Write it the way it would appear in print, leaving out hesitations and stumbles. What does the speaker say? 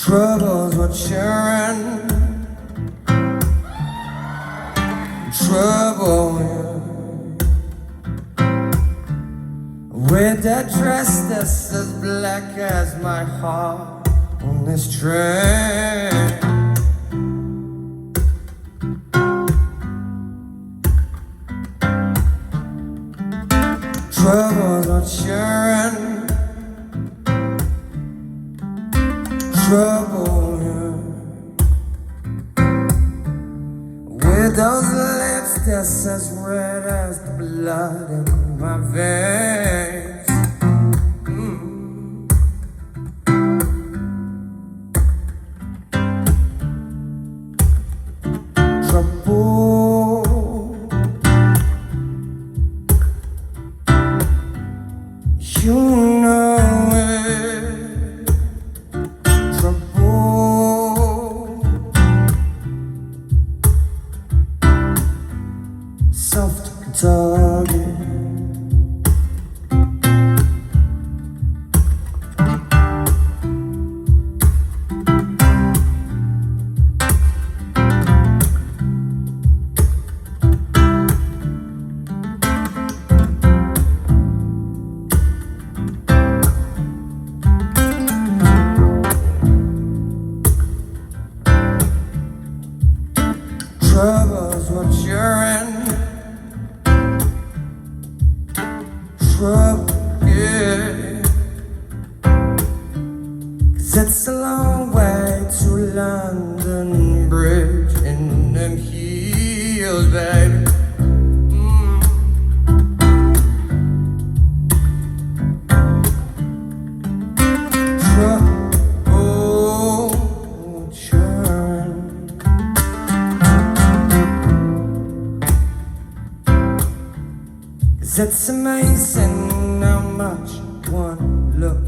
Troubles were cheering, trouble with that dress that's as black as my heart on this train. Troubles are cheering, trouble, yeah. With those lips that's as red as the blood in my veins. Trouble, you know it. Trouble, soft target. Troubles what you're in, trouble, yeah. 'Cause it's a long way to London Bridge in them heels, baby. It's amazing how much one look